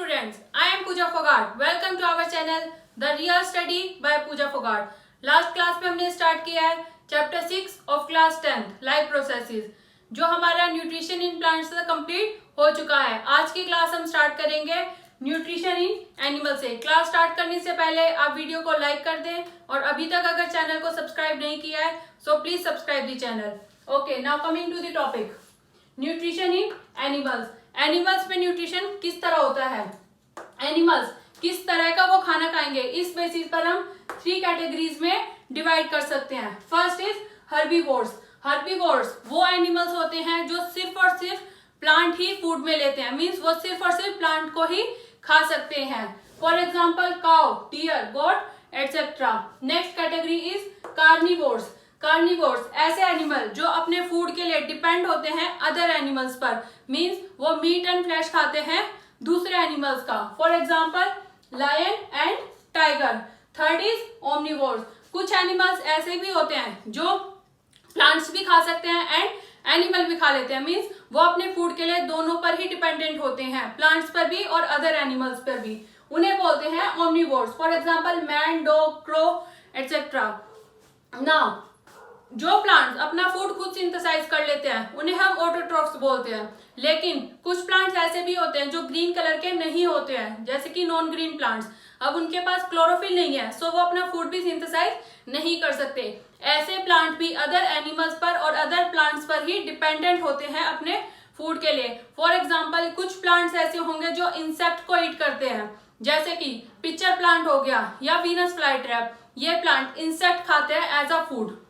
students, I am Pooja Fogart. Welcome to our channel The Real Study by Pooja Fogart. Last class में हमने start किया है chapter 6 of class 10 life processes, जो हमारा nutrition in plants से complete हो चुका है। आज की क्लास हम स्टार्ट करेंगे न्यूट्रिशन इन एनिमल से। क्लास स्टार्ट करने से पहले आप वीडियो को लाइक कर दें और अभी तक अगर चैनल को सब्सक्राइब नहीं किया है so please subscribe the channel. Okay, now coming to the topic nutrition in animals. Animals में न्यूट्रिशन किस तरह होता है, एनिमल्स किस तरह का वो खाना खाएंगे, इस बेसिस पर हम 3 कैटेगरीज में डिवाइड कर सकते हैं। First is herbivores. हर्बीवोर्स वो एनिमल्स होते हैं जो सिर्फ और सिर्फ प्लांट ही फूड में लेते हैं, मीन्स वो सिर्फ और सिर्फ प्लांट को ही खा सकते हैं। For example cow, deer, goat etcetera. Next category is carnivores. Carnivores ऐसे एनिमल जो अपने फूड के लिए डिपेंड होते हैं अदर एनिमल्स पर, मीन्स वो मीट एंड फ्लैश खाते हैं दूसरे एनिमल्स का। For example lion and tiger. Third is omnivores. कुछ एनिमल्स ऐसे भी होते हैं जो प्लांट्स भी खा सकते हैं एंड एनिमल भी खा लेते हैं, मीन्स वो अपने फूड के लिए दोनों पर ही डिपेंडेंट होते हैं, प्लांट्स पर भी और अदर एनिमल्स पर भी। उन्हें बोलते हैं omnivores. For example man, dog, crow etcetera. Now जो प्लांट्स अपना फूड खुद सिंथेसाइज कर लेते हैं उन्हें हम ऑटोट्रॉफ्स बोलते हैं, लेकिन कुछ प्लांट्स ऐसे भी होते हैं जो ग्रीन कलर के नहीं होते हैं, जैसे कि नॉन ग्रीन प्लांट्स। अब उनके पास क्लोरोफिल नहीं है सो वो अपना फूड भी सिंथेसाइज नहीं कर सकते। ऐसे प्लांट भी अदर एनिमल्स पर और अदर प्लांट्स पर ही डिपेंडेंट होते हैं अपने फूड के लिए। फॉर एग्जाम्पल कुछ प्लांट्स ऐसे होंगे जो इंसेक्ट को ईट करते हैं, जैसे कि पिक्चर प्लांट हो गया या वीनस फ्लाई ट्रैप। ये प्लांट इंसेक्ट खाते हैं एज अ फूड।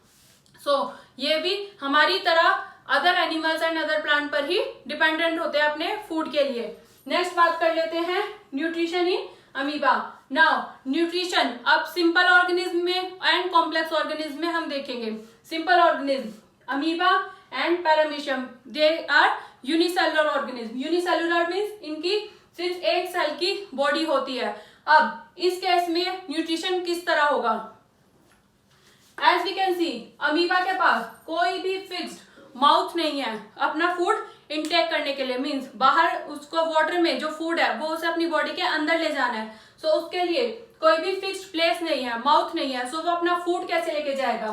सो ये भी हमारी तरह other animals and other plant पर ही डिपेंडेंट होते हैं अपने फूड के लिए। नेक्स्ट बात कर लेते हैं nutrition in amoeba. Now nutrition अब सिंपल ऑर्गेनिज्म में एंड कॉम्प्लेक्स ऑर्गेनिज्म में हम देखेंगे। Simple organism amoeba and paramecium, they are unicellular organism. Unicellular means इनकी सिर्फ एक सेल की बॉडी होती है। अब इस केस में न्यूट्रिशन किस तरह होगा, as we can see amoeba के पास कोई भी फिक्स्ड माउथ नहीं है अपना फूड इनटेक करने के लिए, मीन्स बाहर उसको वाटर में जो फूड है वो उसे अपनी बॉडी के अंदर ले जाना है। सो उसके लिए कोई भी फिक्स्ड प्लेस नहीं है, माउथ नहीं है। सो वो अपना फूड कैसे लेके जाएगा,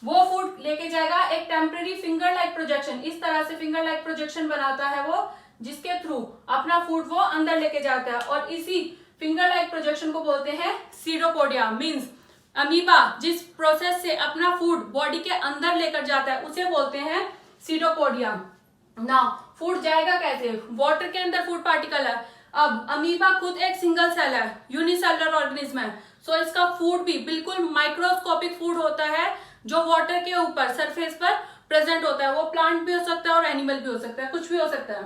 वो फूड लेके जाएगा एक टेम्पररी फिंगर लाइक प्रोजेक्शन। इस तरह से फिंगर लाइक प्रोजेक्शन बनाता है वो, जिसके थ्रू अपना फूड वो अंदर लेके जाता है, और इसी फिंगर लाइक प्रोजेक्शन को बोलते हैं सीडोपोडिया। मीन्स अमीबा जिस प्रोसेस से अपना फूड बॉडी के अंदर लेकर जाता है उसे बोलते हैं सीडोपोडिया। ना फूड जाएगा कैसे, वाटर के अंदर फूड पार्टिकल है। अब अमीबा खुद एक सिंगल सेल है, यूनिसेलुलर ऑर्गेनिज्म है। सो इसका फूड भी बिल्कुल माइक्रोस्कोपिक फूड होता है जो वाटर के ऊपर सरफेस पर प्रेजेंट होता है। वो प्लांट भी हो सकता है और एनिमल भी हो सकता है, कुछ भी हो सकता है।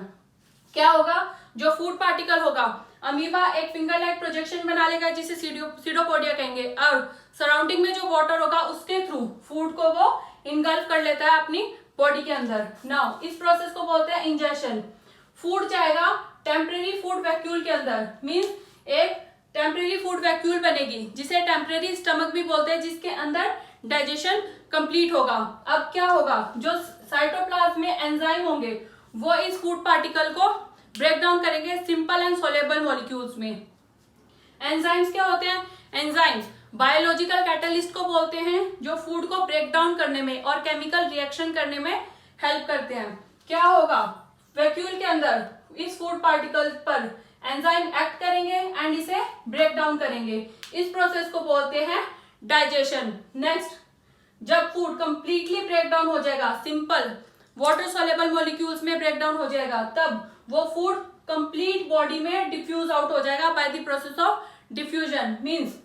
क्या होगा, जो फूड पार्टिकल होगा अमीबा एक फिंगर लाइक प्रोजेक्शन बना लेगा जिसे सीडोपोडिया कहेंगे, और सराउंडिंग में जो वाटर होगा उसके थ्रू फूड को वो इनगल्फ कर लेता है अपनी बॉडी के अंदर। नाउ इस प्रोसेस को बोलते हैं इंजेशन। फूड जाएगा टेम्परेरी फूड वैक्यूल के अंदर, मींस एक टेम्परेरी फूड वैक्यूल बनेगी जिसे टेम्परेरी स्टमक भी बोलते हैं, जिसके अंदर डाइजेशन कंप्लीट होगा। अब क्या होगा, जो साइटोप्लाज्म में एंजाइम होंगे वो इस फूड पार्टिकल को ब्रेक डाउन करेंगे सिंपल एंड सोलेबल मॉलिक्यूल्स में। एंजाइम्स क्या होते हैं, एंजाइम्स बायोलॉजिकल कैटलिस्ट को बोलते हैं जो फूड को ब्रेक डाउन करने में और केमिकल रिएक्शन करने में हेल्प करते हैं। क्या होगा, वैक्यूल के अंदर इस फूड पार्टिकल पर एंजाइम एक्ट करेंगे एंड इसे ब्रेक डाउन करेंगे। इस प्रोसेस को बोलते हैं डाइजेशन। नेक्स्ट, जब फूड कंप्लीटली ब्रेक डाउन हो जाएगा, सिंपल वाटर सोलेबल मॉलिक्यूल्स में ब्रेक डाउन हो जाएगा, तब वो फूड कंप्लीट बॉडी में डिफ्यूज आउट हो जाएगा by the process of diffusion. Means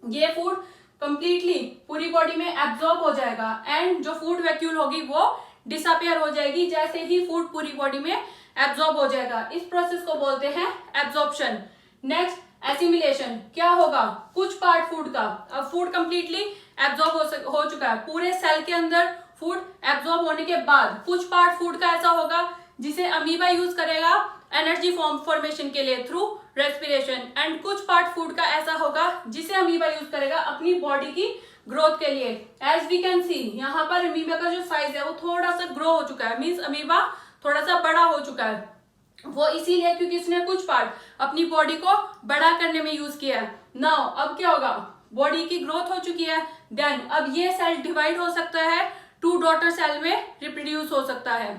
ये फूड कंप्लीटली पूरी बॉडी में एब्जॉर्ब हो जाएगा एंड जो फूड वैक्यूल होगी वो डिसअपियर हो जाएगी जैसे ही फूड पूरी बॉडी में एब्जॉर्ब हो जाएगा। इस प्रोसेस को बोलते हैं एब्जॉर्प्शन। Next, assimilation. क्या होगा, कुछ पार्ट फूड का, अब फूड कंप्लीटली एब्जॉर्ब हो चुका है, पूरे सेल के अंदर फूड एब्जॉर्ब होने के बाद कुछ पार्ट फूड का ऐसा होगा जिसे अमीबा यूज करेगा एनर्जी फॉर्मेशन के लिए थ्रू रेस्पिरेशन, एंड कुछ पार्ट फूड का ऐसा होगा जिसे अमीबा यूज करेगा अपनी बॉडी की ग्रोथ के लिए। एज वी कैन सी यहाँ पर अमीबा का जो साइज है वो थोड़ा सा ग्रो हो चुका है, मीन्स अमीबा थोड़ा सा बड़ा हो चुका है। वो इसीलिए क्योंकि उसने कुछ पार्ट अपनी बॉडी को बड़ा करने में यूज किया है। नाउ अब क्या होगा, बॉडी की ग्रोथ हो चुकी है, देन अब ये सेल डिवाइड हो सकता है, 2 डॉटर सेल में रिप्रोड्यूस हो सकता है,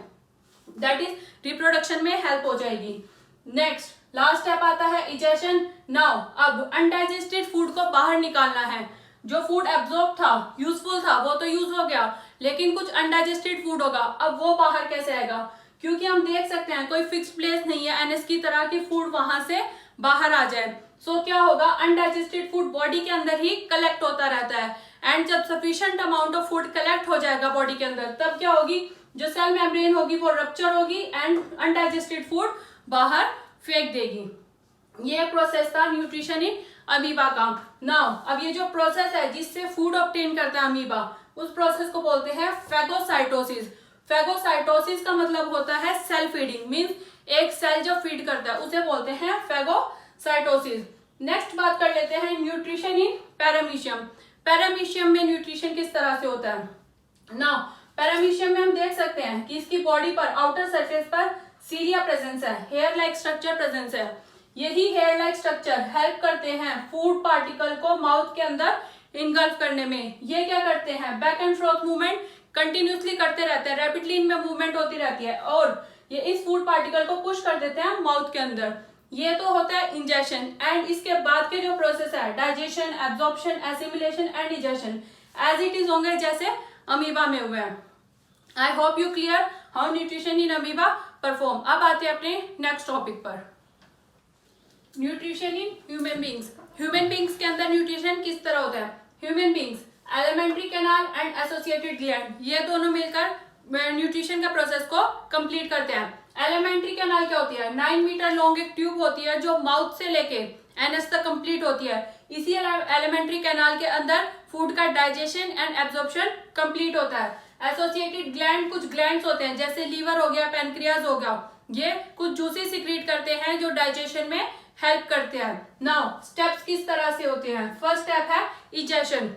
दैट इज रिप्रोडक्शन में हेल्प हो जाएगी। नेक्स्ट लास्ट स्टेप आता है इजेशन। नाउ अब अनडाइजेस्टेड फूड को बाहर निकालना है। जो फूड एब्जॉर्ब था, यूजफुल था, वो तो यूज हो गया, लेकिन कुछ अनडाइजेस्टेड फूड होगा, अब वो बाहर कैसे आएगा, क्योंकि हम देख सकते हैं कोई फिक्स प्लेस नहीं है एनएस की तरह की फूड वहां से बाहर आ जाए। सो क्या होगा, अनडाइजेस्टेड फूड बॉडी के अंदर ही कलेक्ट होता रहता है, एंड जब sufficient amount of food collect हो जाएगा बॉडी के अंदर, तब क्या होगी, जो सेल मेम्ब्रेन होगी वो रप्चर होगी एंड अनडाइजेस्टेड फूड बाहर फेंक देगी। ये प्रोसेस था न्यूट्रिशन इन अमीबा का। नाउ अब ये जो प्रोसेस है जिससे फूड ऑब्टेन करता है अमीबा, उस प्रोसेस को बोलते हैं फेगोसाइटोसिस। फेगोसाइटोसिस का मतलब होता है सेल फीडिंग, मींस एक सेल जो फीड करता है उसे बोलते हैं फेगोसाइटोसिस। नेक्स्ट बात कर लेते हैं न्यूट्रिशन इन पैरामीशियम। पैरामीशियम में न्यूट्रिशन किस तरह से होता है। नाउ पैरामीशियम में हम देख सकते हैं कि इसकी बॉडी पर आउटर सरफेस पर सीलिया प्रेजेंस है, हेयर लाइक स्ट्रक्चर प्रेजेंस है। यही हेयर लाइक स्ट्रक्चर हेल्प करते हैं फूड पार्टिकल को माउथ के अंदर इनगल्फ करने में। ये क्या करते हैं, back and froth movement continuously करते रहते हैं, रैपिडली इनमें मूवमेंट होती रहती है और ये इस फूड पार्टिकल को पुश कर देते हैं माउथ के अंदर। ये तो होता है इंजेशन, एंड इसके बाद के जो प्रोसेस है digestion, absorption, assimilation and egestion as it is होंगे जैसे अमीबा में हुए हैं। I hope you clear how nutrition in amoeba perform. अब आते हैं अपने नेक्स्ट टॉपिक पर, nutrition in human beings. Human beings के अंदर न्यूट्रिशन किस तरह होता है। Human beings alimentary canal and associated gland, ये दोनों मिलकर न्यूट्रिशन का प्रोसेस को कंप्लीट करते हैं। एलिमेंट्री कैनाल क्या होती है, 9 मीटर लॉन्ग एक ट्यूब होती है जो माउथ से लेके एनएस तक कंप्लीट होती है। इसी एलिमेंट्री कैनाल के अंदर फूड का डाइजेशन एंड एब्जॉर्प्शन कंप्लीट होता है। एसोसिएटेड ग्लैंड, कुछ ग्लैंड्स होते हैं जैसे लीवर हो गया, पैनक्रियाज हो गया, ये कुछ जूसेस सिक्रीट करते हैं जो डाइजेशन में हेल्प करते हैं। नाउ स्टेप्स किस तरह से होते हैं। फर्स्ट स्टेप है इजेशन,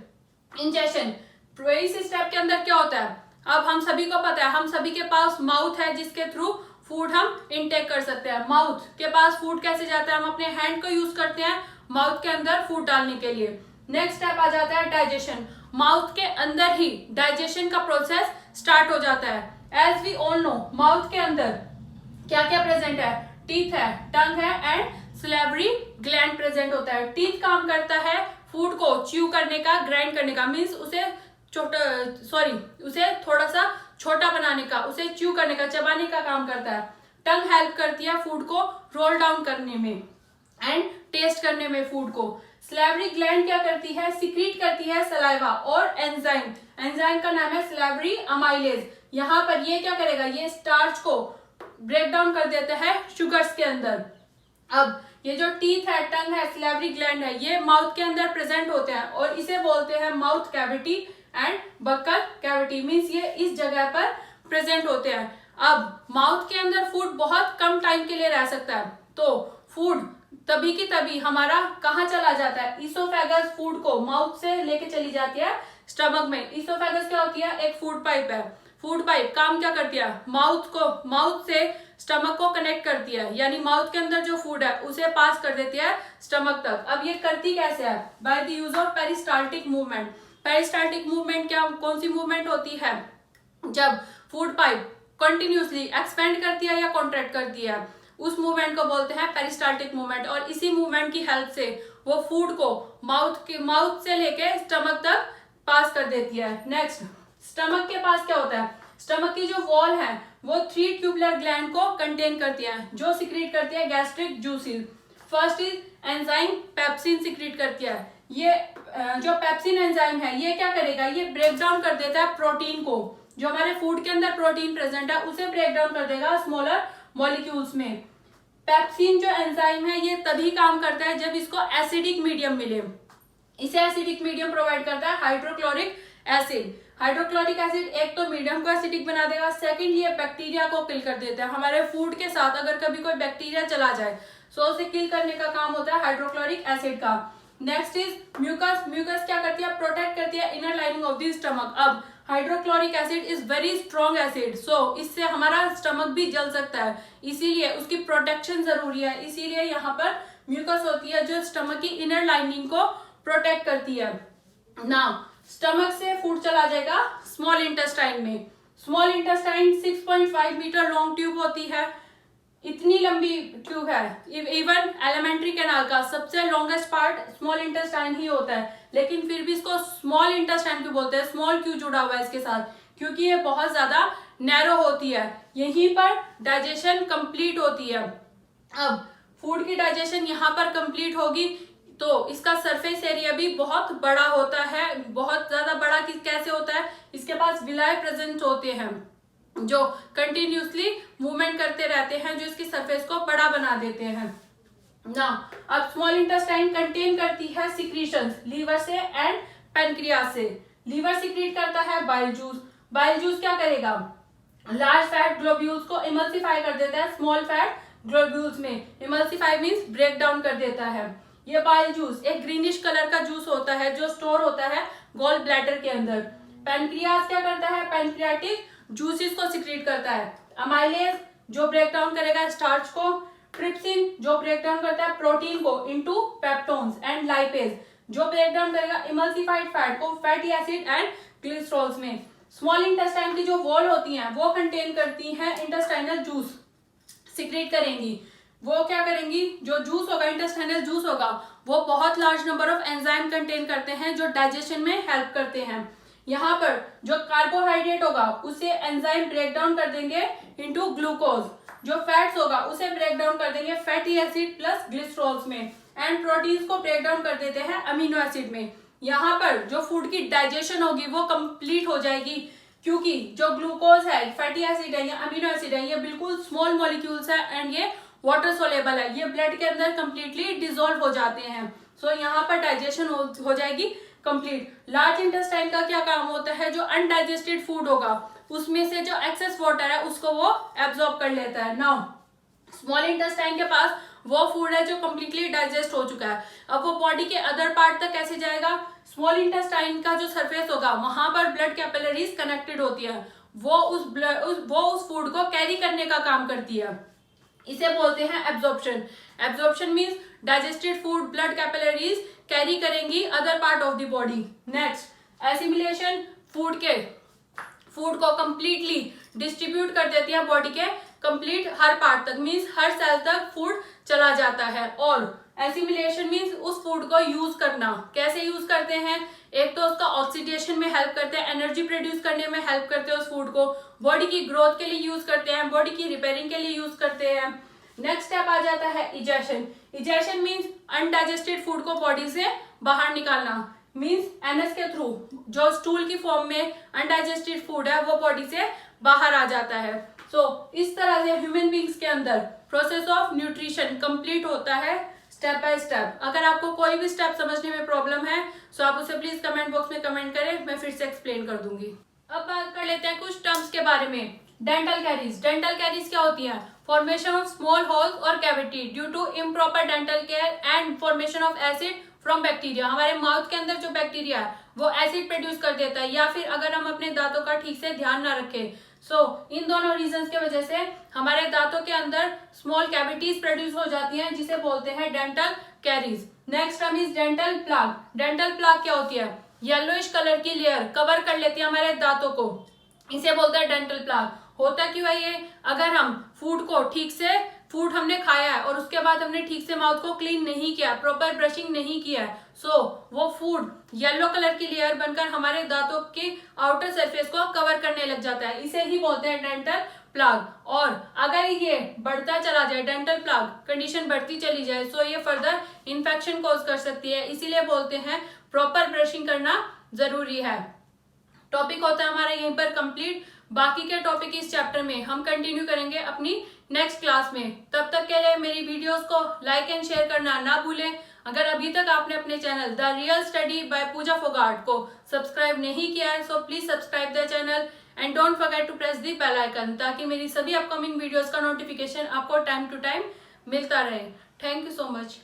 इंजेशन। इस स्टेप के अंदर क्या होता है, अब हम सभी को पता है, हम सभी के पास माउथ है जिसके थ्रू फूड हम इनटेक कर सकते हैं। माउथ के पास फूड कैसे जाता है, हम अपने हैंड को यूज करते हैं माउथ के अंदर फूड डालने के लिए। नेक्स्ट स्टेप आ जाता है डाइजेशन, माउथ के अंदर ही डाइजेशन का प्रोसेस स्टार्ट हो जाता है। As we all know mouth के अंदर क्या क्या प्रेजेंट है, टीथ है, टंग है एंड सलेवरी ग्लैंड प्रेजेंट होता है। टीथ काम करता है फूड को च्यू करने का, ग्राइंड करने का, मीन्स उसे उसे थोड़ा सा छोटा बनाने का, उसे च्यू करने का, चबाने का काम करता है। टंग हेल्प करती है फूड को रोल डाउन करने में एंड टेस्ट करने में फूड को। सलेवरी ग्लैंड क्या करती है, सिक्रीट करती है सलाइवा और एंजाइम, एंजाइम का नाम है सलेवरी अमाइलेज। यहाँ पर ये क्या करेगा, ये स्टार्च को ब्रेक डाउन कर देता है शुगर्स के अंदर। अब ये जो टीथ है, टंग है, सलेवरी ग्लैंड है, ये माउथ के अंदर प्रेजेंट होते हैं और इसे बोलते हैं mouth cavity and buccal cavity, means ये इस जगह पर प्रेजेंट होते हैं। अब माउथ के अंदर फूड बहुत कम टाइम के लिए रह सकता है, तो फूड तभी की तभी हमारा कहाँ चला जाता है, ईसोफेगस फूड को माउथ से लेके चली जाती है स्टमक में। ईसोफेगस क्या होती है, एक फूड पाइप है। फूड पाइप काम क्या करती है, माउथ से स्टमक को कनेक्ट करती है, यानी माउथ के अंदर जो फूड है उसे पास कर देती है स्टमक तक। अब ये करती कैसे है, by the use of peristaltic movement. Peristaltic movement क्या, कौन सी मूवमेंट होती है, जब फूड पाइप कंटिन्यूसली एक्सपेंड करती है या कॉन्ट्रैक्ट करती है, उस मूवमेंट को बोलते हैं पेरिस्टाल्टिक मूवमेंट। और इसी मूवमेंट की हेल्प से वो फूड को माउथ से लेके स्टमक तक पास कर देती है। नेक्स्ट, स्टमक के पास क्या होता है, स्टमक की जो वॉल है वो 3 ट्यूबुलर ग्लैंड को कंटेन करती है जो सिक्रीट करती है gastric juices. First is enzyme pepsin secrete करती है। ये जो पेप्सिन एंजाइम है ये क्या करेगा, ये ब्रेक डाउन कर देता है प्रोटीन को, जो हमारे फूड के अंदर प्रोटीन प्रेजेंट है उसे ब्रेक डाउन कर देगा स्मॉलर मॉलिक्यूल्स में। पेप्सिन जो एंजाइम है ये तभी काम करता है जब इसको एसिडिक मीडियम मिले। इसे एसिडिक मीडियम प्रोवाइड करता है हाइड्रोक्लोरिक एसिड। हाइड्रोक्लोरिक एसिड एक तो मीडियम को एसिडिक बना देगा, सेकंड ये बैक्टीरिया को किल कर देता है। हमारे फूड के साथ अगर कभी कोई बैक्टीरिया चला जाए तो उसे किल करने का काम होता है हाइड्रोक्लोरिक एसिड का। Next is mucus. म्यूकस क्या करती है, प्रोटेक्ट करती है inner lining of the stomach. अब hydrochloric acid is very strong acid, so इससे हमारा स्टमक भी जल सकता है, इसीलिए उसकी प्रोटेक्शन जरूरी है। इसीलिए यहाँ पर म्यूकस होती है जो स्टमक की इनर लाइनिंग को प्रोटेक्ट करती है। नाउ स्टमक से फूड चला जाएगा स्मॉल इंटेस्टाइन में। Small intestine 6.5 metre long tube होती है, इतनी लंबी ट्यूब है। इवन एलिमेंट्री कैनाल का सबसे लॉन्गेस्ट पार्ट स्मॉल इंटेस्टाइन ही होता है, लेकिन फिर भी इसको स्मॉल इंटेस्टाइन क्यों बोलते हैं, स्मॉल क्यों जुड़ा हुआ है इसके साथ, क्योंकि ये बहुत ज्यादा नैरो होती है, यहीं पर डाइजेशन कंप्लीट होती है। अब फूड की डाइजेशन यहाँ पर कंप्लीट होगी तो इसका सरफेस एरिया भी बहुत बड़ा होता है। बहुत ज्यादा बड़ा कैसे होता है, इसके पास विलाय प्रेजेंट होते हैं जो कंटिन्यूसली मूवमेंट करते रहते हैं, जो इसकी सरफेस को बड़ा बना देते हैं। ना अब स्मॉल इंटेस्टाइन कंटेन करती है सिक्रीशंस लीवर से एंड पैनक्रियास से। लीवर सिक्रीट करता है बाइल जूस। बाइल जूस क्या करेगा, लार्ज फैट ग्लोब्यूल्स को इमल्सिफाई कर देता है स्मॉल फैट ग्लोब्यूल्स में। इमल्सिफाई मींस ब्रेक डाउन कर देता है। ये बाइल जूस एक ग्रीनिश कलर का जूस होता है जो स्टोर होता है गॉल ब्लैडर के अंदर। पैनक्रियास क्या करता है, पैनक्रियाटिक जूसेस को सिक्रीट करता है। अमाइलेज जो ब्रेक डाउन करेगा स्टार्च को, ट्रिप्सिन जो ब्रेक डाउन करता है प्रोटीन को इनटू पेप्टोन्स, एंड लाइपेज जो ब्रेक डाउन करेगा इमल्सिफाइड फैट को फैटी एसिड एंड ग्लिसरॉल्स में। स्मॉल इंटेस्टाइन की जो वॉल होती हैं वो कंटेन करती हैं इंटेस्टाइनल जूस, सिक्रेट करेंगी। वो क्या करेंगी, जो जूस होगा इंटेस्टाइनल जूस होगा वो बहुत large number of enzyme contain करते हैं जो डाइजेशन में हेल्प करते हैं। यहाँ पर जो कार्बोहाइड्रेट होगा उसे एंजाइम ब्रेक डाउन कर देंगे इनटू ग्लूकोज, जो फैट्स होगा उसे ब्रेक डाउन कर देंगे फैटी एसिड प्लस ग्लिसरॉल्स में, एंड प्रोटीन्स को ब्रेक डाउन कर देते हैं अमीनो एसिड में। यहाँ पर जो फूड की डाइजेशन होगी वो कंप्लीट हो जाएगी, क्योंकि जो ग्लूकोज है, फैटी एसिड है या अमीनो एसिड है, ये बिल्कुल स्मॉल मॉलिक्यूल्स है एंड ये वाटर सोलेबल है, ये ब्लड के अंदर कंप्लीटली डिसॉल्व हो जाते हैं। सो यहाँ पर डाइजेशन हो जाएगी कंप्लीट। लार्ज इंटेस्टाइन का क्या काम होता है, जो अनडाइजेस्टेड फूड होगा उसमें से जो एक्सेस वाटर है उसको वो एब्जॉर्ब कर लेता है। नाउ स्मॉल इंटेस्टाइन के पास वो फूड है जो कंप्लीटली डाइजेस्ट हो चुका है। अब वो बॉडी के अदर पार्ट तक कैसे जाएगा, स्मॉल इंटेस्टाइन का जो सरफेस होगा वहां पर ब्लड कैपिलरीज कनेक्टेड होती है, वो उस फूड को कैरी करने का काम करती है। इसे बोलते हैं absorption. Absorption means digested food blood capillaries carry करेंगी other part of the body. Next assimilation, food को कंप्लीटली डिस्ट्रीब्यूट कर देती है बॉडी के कंप्लीट हर पार्ट तक, मींस हर सेल तक फूड चला जाता है। और एसिमिलेशन मींस उस फूड को यूज करना। कैसे यूज करते हैं, एक तो उसका ऑक्सीडेशन में हेल्प करते हैं, एनर्जी प्रोड्यूस करने में हेल्प करते हैं उस फूड को, बॉडी की ग्रोथ के लिए यूज करते हैं, बॉडी की रिपेयरिंग के लिए यूज करते हैं। नेक्स्ट स्टेप आ जाता है egestion. Egestion means undigested food को बॉडी से बाहर निकालना, मींस एनएस के थ्रू जो स्टूल की फॉर्म में अनडाइजेस्टेड फूड है वो बॉडी से बाहर आ जाता है। सो इस तरह से ह्यूमन बींग्स के अंदर प्रोसेस ऑफ न्यूट्रिशन कंप्लीट होता है स्टेप बाय स्टेप। अगर आपको कोई भी स्टेप समझने में प्रॉब्लम है तो आप उसे प्लीज कमेंट बॉक्स में कमेंट करें, मैं फिर से एक्सप्लेन कर दूंगी। अब बात कर लेते हैं कुछ टर्म्स के बारे में। Dental caries. डेंटल कैरीज क्या होती है, फॉर्मेशन ऑफ स्मॉल होल्स और cavity due to improper dental care and formation of acid from bacteria. हमारे माउथ के अंदर जो बैक्टीरिया है वो एसिड प्रोड्यूस कर देता है, या फिर अगर हम अपने दांतों का ठीक से ध्यान ना रखें। इन दोनों रीजंस की वजह से हमारे दांतों के अंदर स्मॉल कैविटीज प्रोड्यूस हो जाती हैं जिसे बोलते हैं dental caries. Next term is dental plaque. Dental plaque क्या होती है, येलोइश कलर की लेयर कवर कर लेती है हमारे दांतों को, इसे बोलते हैं डेंटल प्लाक। होता क्यों है ये, अगर हम फूड हमने खाया है और उसके बाद हमने ठीक से माउथ को क्लीन नहीं किया, प्रॉपर ब्रशिंग नहीं किया है, वो फूड येलो कलर की लेयर बनकर हमारे दांतों के आउटर सरफेस को कवर करने लग जाता है, इसे ही बोलते हैं डेंटल प्लाक। और अगर ये बढ़ता चला जाए, डेंटल प्लाक कंडीशन बढ़ती चली जाए, ये फर्दर इन्फेक्शन कॉज कर सकती है, इसीलिए बोलते हैं प्रॉपर ब्रशिंग करना जरूरी है। टॉपिक होता है हमारा यहीं पर कंप्लीट। बाकी के टॉपिक इस चैप्टर में हम कंटिन्यू करेंगे अपनी नेक्स्ट क्लास में। तब तक के लिए मेरी वीडियोस को लाइक एंड शेयर करना ना भूलें। अगर अभी तक आपने अपने channel the real study by Pooja Phogat को सब्सक्राइब नहीं किया है, please subscribe the channel and don't forget to press the bell icon, ताकि मेरी सभी अपकमिंग वीडियोस का नोटिफिकेशन आपको टाइम टू टाइम मिलता रहे। Thank you so much.